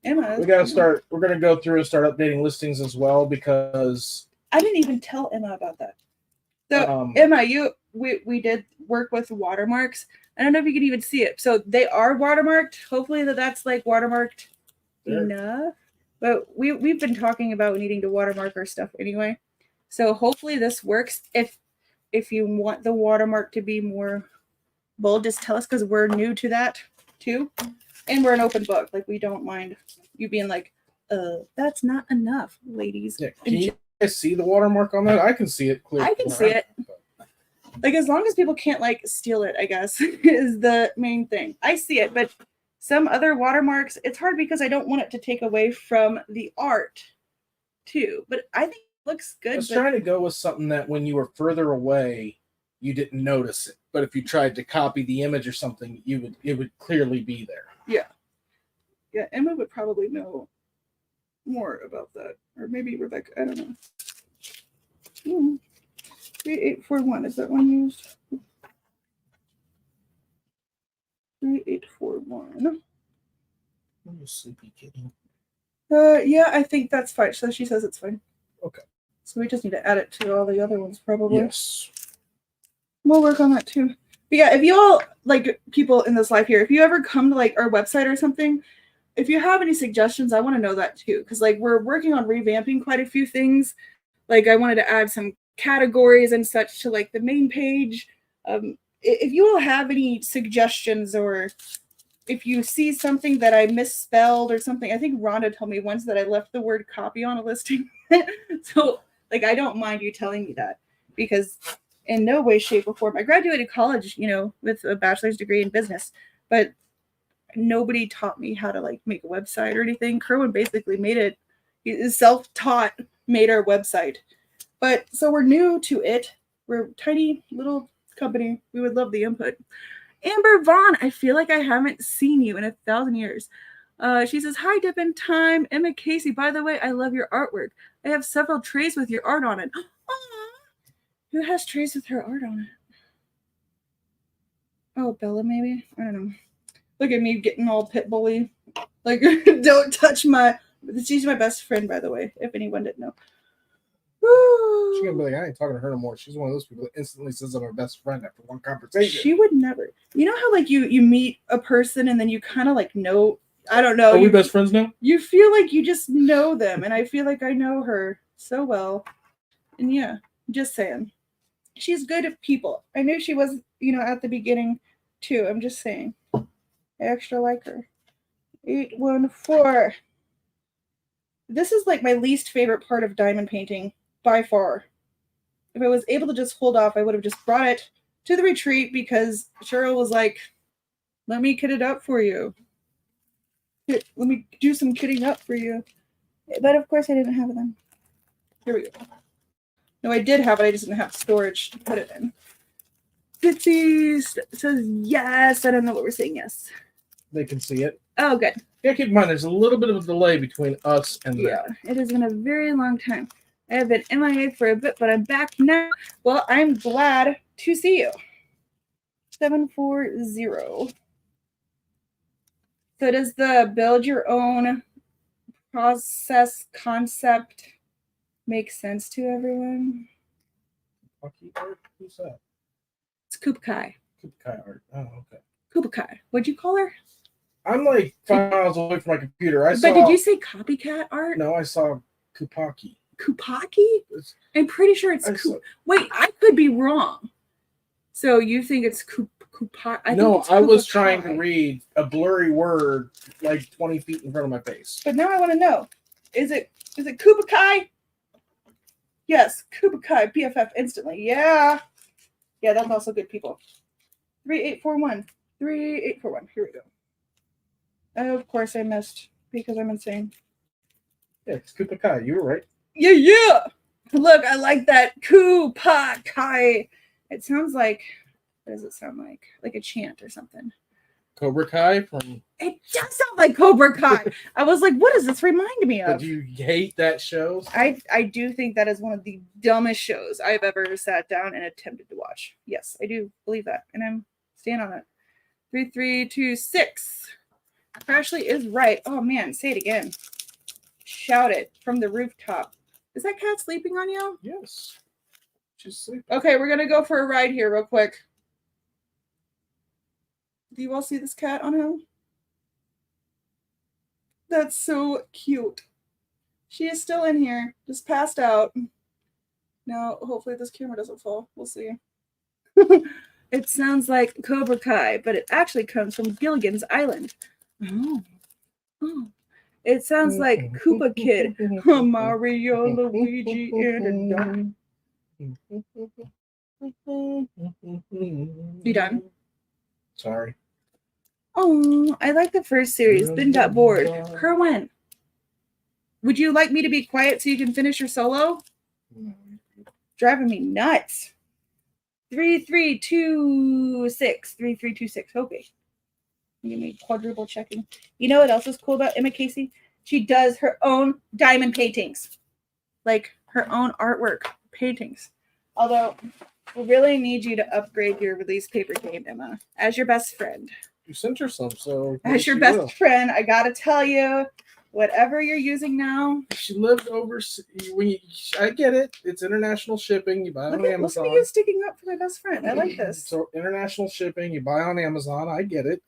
Emma. We're gonna go through and start updating listings as well because I didn't even tell Emma about that. So Emma, we did work with watermarks. I don't know if you can even see it. So they are watermarked. Hopefully that's like watermarked enough. But we've been talking about needing to watermark our stuff anyway. So hopefully this works. If you want the watermark to be more bold, just tell us because we're new to that too. And we're an open book. Like, we don't mind you being like, that's not enough, ladies. Yeah, can you guys see the watermark on that? I can see it clearly. I can see it. Like, as long as people can't like steal it, I guess, is the main thing. I see it, but some other watermarks, it's hard because I don't want it to take away from the art too. But I think it looks good. I was trying to go with something that when you were further away, you didn't notice it. But if you tried to copy the image or something, it would clearly be there. Yeah, Emma would probably know more about that. Or maybe Rebecca, I don't know. 3841, is that one used? 3841. I'm a sleepy kitty. Yeah, I think that's fine. So she says it's fine. Okay. So we just need to add it to all the other ones, probably. Yes. We'll work on that too. But yeah, if you all like people in this life here, if you ever come to like our website or something, if you have any suggestions, I want to know that too. Because like we're working on revamping quite a few things. Like I wanted to add some categories and such to like the main page. If you all have any suggestions, or if you see something that I misspelled or something, I think Rhonda told me once that I left the word copy on a listing. So like I don't mind you telling me that, because in no way, shape, or form I graduated college, with a bachelor's degree in business, but nobody taught me how to like make a website or anything. Kerwin basically made it. He is self-taught, made our website. But so we're new to it. We're a tiny little company. We would love the input. Amber Vaughn, I feel like I haven't seen you in 1,000 years. She says, hi, Dip in Time. Emma Casey, by the way, I love your artwork. I have several trays with your art on it. Aww. Who has trays with her art on it? Oh, Bella, maybe? I don't know. Look at me getting all pit bully. Like, don't touch my... She's my best friend, by the way, if anyone didn't know. She's gonna be like, I ain't talking to her no more. She's one of those people that instantly says I'm her best friend after one conversation. She would never. You know how like you meet a person and then you kind of like know, I don't know. Are we best friends now? You feel like you just know them, and I feel like I know her so well. And yeah, just saying. She's good at people. I knew she was, at the beginning too. I'm just saying. I extra like her. 814. This is like my least favorite part of diamond painting by far. If I was able to just hold off, I would have just brought it to the retreat, because Cheryl was like, let me kit it up for you. Here, let me do some kitting up for you. But of course I didn't have them. Here we go. No, I did have it. I just didn't have storage to put it in. Fitzy says yes. I don't know what we're saying yes. They can see it. Oh, good. Yeah, keep in mind, there's a little bit of a delay between us and them. Yeah, it has been a very long time. I have been MIA for a bit, but I'm back now. Well, I'm glad to see you. 740. So does the build your own process concept make sense to everyone? Who's that? It's Kubakai. Kubakai art. Oh, okay. Kubakai. What'd you call her? I'm like 5 miles away from my computer. But did you say copycat art? No, I saw Kupaki. Kupaki? I'm pretty sure it's Wait, I could be wrong. So you think it's Kupaki? No, I was trying to read a blurry word like 20 feet in front of my face. But now I want to know. Is it Kubakai? Yes, Kubakai, BFF instantly. Yeah. Yeah, that's also good people. 3841. 3841. Here we go. Of course I missed, because I'm insane. Yeah, it's Kubakai. You were right. Yeah. Look, I like that. Kubakai. It sounds like, what does it sound like? Like a chant or something. Cobra Kai from... It does sound like Cobra Kai. I was like, what does this remind me of? But do you hate that show? I do think that is one of the dumbest shows I've ever sat down and attempted to watch. Yes, I do believe that. And I'm staying on it. 3326. Crashly is right. Oh man, say it again. Shout it from the rooftop. Is that cat sleeping on you? Yes. She's sleeping. Okay, we're gonna go for a ride here real quick. Do you all see this cat on him? That's so cute. She is still in here, just passed out. Now, hopefully this camera doesn't fall. We'll see. It sounds like Cobra Kai, but it actually comes from Gilligan's Island. Oh. It sounds like Koopa Kid, Mario, Luigi, and a dog. You done? Sorry. Oh, I like the first series. Been got bored. Kerwin, would you like me to be quiet so you can finish your solo? Driving me nuts. 3326. 3326. Okay. Give me quadruple checking. You know what else is cool about Emma Casey? She does her own diamond paintings. Like her own artwork paintings. Although, we really need you to upgrade your release paper game, Emma. As your best friend. You sent her some, so... As your best friend, I gotta tell you, whatever you're using now. She lived overseas. I get it. It's international shipping. You buy on Look at Amazon. you sticking up for my best friend. I like this. So international shipping, you buy on Amazon. I get it.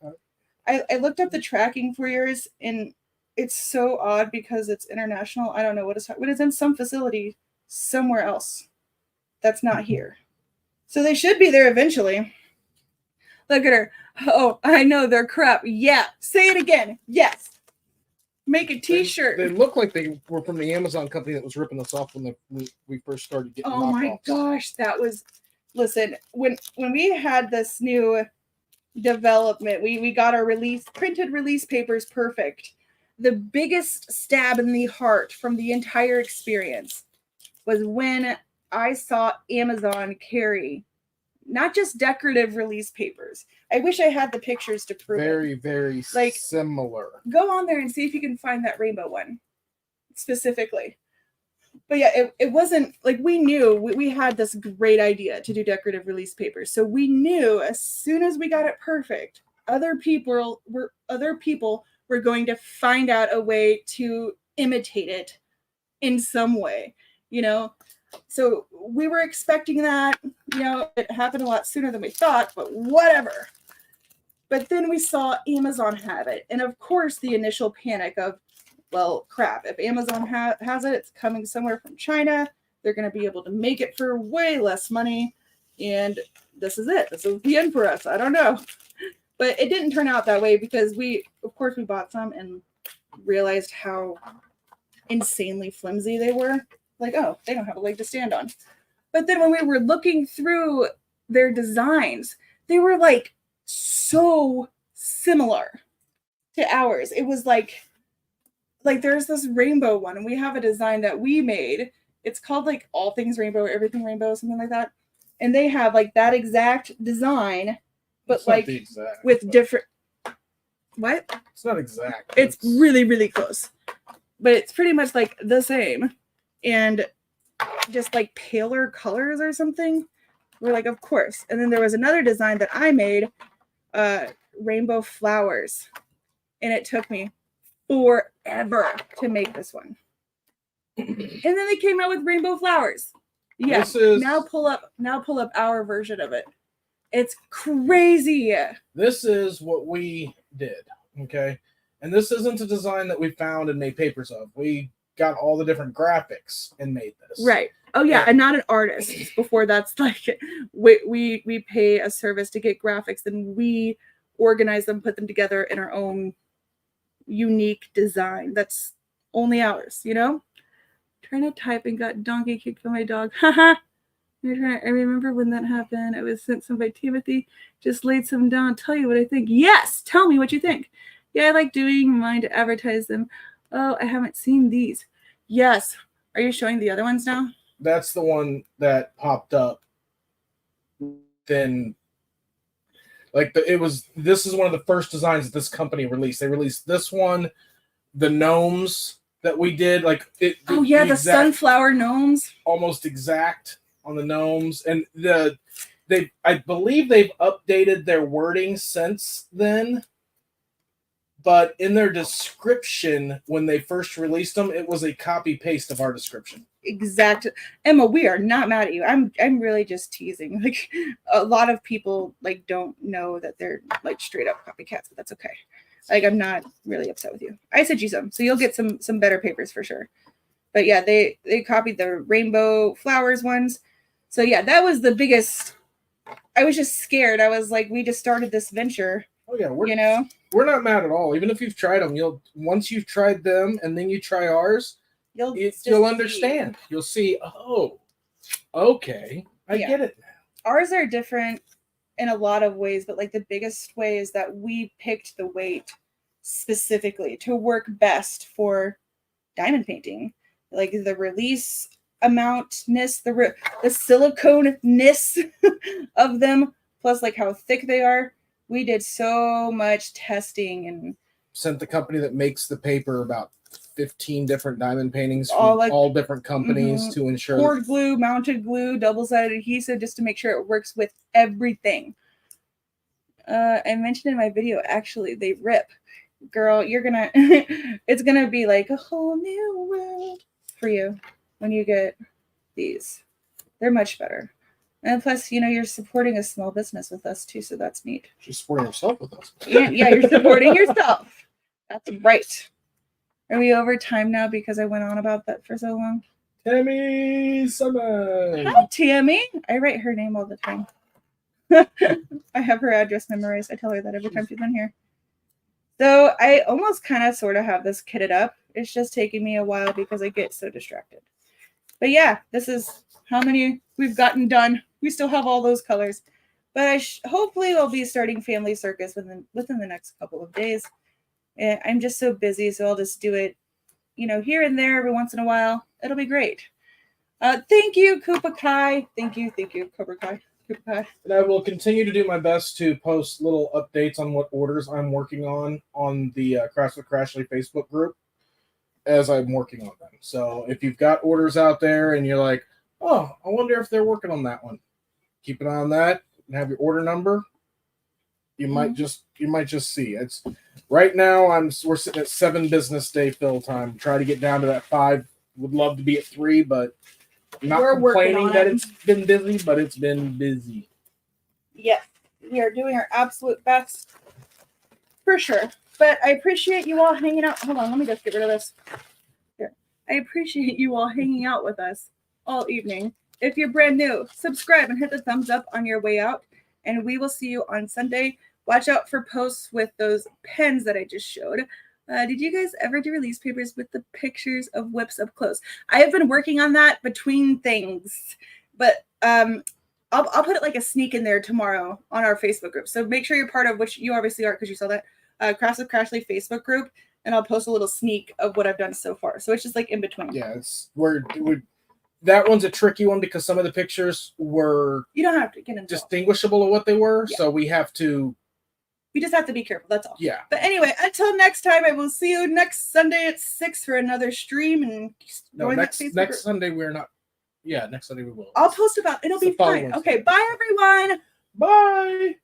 I looked up the tracking for yours, and it's so odd because it's international. I don't know what is in some facility somewhere else that's not here. So they should be there eventually. Look at her. Oh, I know they're crap. Yeah. Say it again. Yes. Make a t-shirt. They look like they were from the Amazon company that was ripping us off when we first started getting Oh my knockoffs. gosh, that was, listen, when we had this new development, we got our printed release papers perfect. The biggest stab in the heart from the entire experience was when I saw Amazon carry not just decorative release papers. I wish I had the pictures to prove very, it. very Like, similar. Go on there and see if you can find that rainbow one specifically. But yeah, it wasn't like we knew we had this great idea to do decorative release papers. So we knew as soon as we got it perfect, other people were going to find out a way to imitate it in some way, you know. So we were expecting that, you know, it happened a lot sooner than we thought, but whatever. But then we saw Amazon have it. And of course, the initial panic of, well, crap, if Amazon has it, it's coming somewhere from China. They're going to be able to make it for way less money. And this is it. This is the end for us. I don't know. But it didn't turn out that way because we bought some and realized how insanely flimsy they were. Like, oh, they don't have a leg to stand on. But then when we were looking through their designs, they were like so similar to ours. It was like there's this rainbow one, and we have a design that we made. It's called like All Things Rainbow or Everything Rainbow, something like that. And they have like that exact design, but It's like with different. What? It's not exact. It's really, really close, but it's pretty much like the same, and just like paler colors or something. We're like, of course. And then there was another design that I made, rainbow flowers, and it took me forever to make this one. And then they came out with rainbow flowers. Yeah. Now pull up our version of it. It's crazy. This is what we did. Okay. And this isn't a design that we found and made papers of. We got all the different graphics and made this. Right. Oh yeah, and not an artist. Before that's like we pay a service to get graphics, and we organize them, put them together in our own unique design that's only ours, you know. Trying to type and got donkey kicked by my dog. Haha. I remember when that happened. I was sent some by Timothy. Just laid some down. Tell you what I think. Yes, tell me what you think. Yeah, I like doing mine to advertise them. Oh, I haven't seen these. Yes. Are you showing the other ones now? That's the one that popped up. Then, this is one of the first designs that this company released. They released this one, the gnomes that we did, the sunflower gnomes, almost exact on the gnomes, and I believe they've updated their wording since then. But in their description, when they first released them, it was a copy paste of our description. Exactly. Emma, we are not mad at you. I'm really just teasing. Like, a lot of people don't know that they're like straight up copycats, but that's okay. Like, I'm not really upset with you. I sent you some, so you'll get some better papers for sure. But yeah, they copied the rainbow flowers ones. So yeah, that was the biggest. I was just scared. I was like, we just started this venture. Oh yeah, we're not mad at all. Even if you've tried them, once you've tried them and then you try ours, you'll understand. You'll see. Oh, okay, I get it now. Ours are different in a lot of ways, but like the biggest way is that we picked the weight specifically to work best for diamond painting, like the release amountness, the silicone-ness of them, plus like how thick they are. We did so much testing and sent the company that makes the paper about 15 different diamond paintings from all different companies to ensure cord glue, mounted glue, double-sided adhesive, just to make sure it works with everything. I mentioned in my video, actually, they rip. girl, you're gonna it's gonna be like a whole new world for you when you get these. They're much better. And plus, you're supporting a small business with us too, so that's neat. She's supporting herself with us. Yeah, you're supporting yourself. That's right. Are we over time now because I went on about that for so long? Tammy Summers. Hi, Tammy. I write her name all the time. I have her address memorized. I tell her that every time she's in here. So I almost kind of sort of have this kitted up. It's just taking me a while because I get so distracted. But yeah, this is how many we've gotten done. We still have all those colors. But I hopefully will be starting Family Circus within the next couple of days. And I'm just so busy, so I'll just do it, here and there every once in a while. It'll be great. Thank you, Koopa Kai. Thank you, Cobra Kai. Koopa Kai. And I will continue to do my best to post little updates on what orders I'm working on the Crafts with Crashly Facebook group as I'm working on them. So if you've got orders out there and you're like, oh, I wonder if they're working on that one, keep an eye on that and have your order number. You might just see it's right now. We're sitting at 7 business day fill time. Try to get down to that 5. Would love to be at 3, but not We're working complaining on that it. it's been busy, but it's been busy. Yes, we are doing our absolute best for sure. But I appreciate you all hanging out. Hold on, let me just get rid of this. Here. I appreciate you all hanging out with us all evening. If you're brand new, subscribe and hit the thumbs up on your way out. And we will see you on Sunday. Watch out for posts with those pens that I just showed. Did you guys ever do release papers with the pictures of whips up close? I have been working on that between things, but I'll put it like a sneak in there tomorrow on our Facebook group. So make sure you're part of, which you obviously are because you saw that, Crafts with Crashly Facebook group, and I'll post a little sneak of what I've done so far. So it's just like in between. Yeah, that one's a tricky one because some of the pictures were You don't have to get into distinguishable of what they were, Yeah. so we have to. We just have to be careful. That's all. Yeah. But anyway, until next time, I will see you next Sunday at 6 for another stream. And No, join next that Facebook group. Sunday we're not. Yeah, next Sunday we will. I'll post about. It'll It's the be fine. following Okay. Bye, everyone. Bye.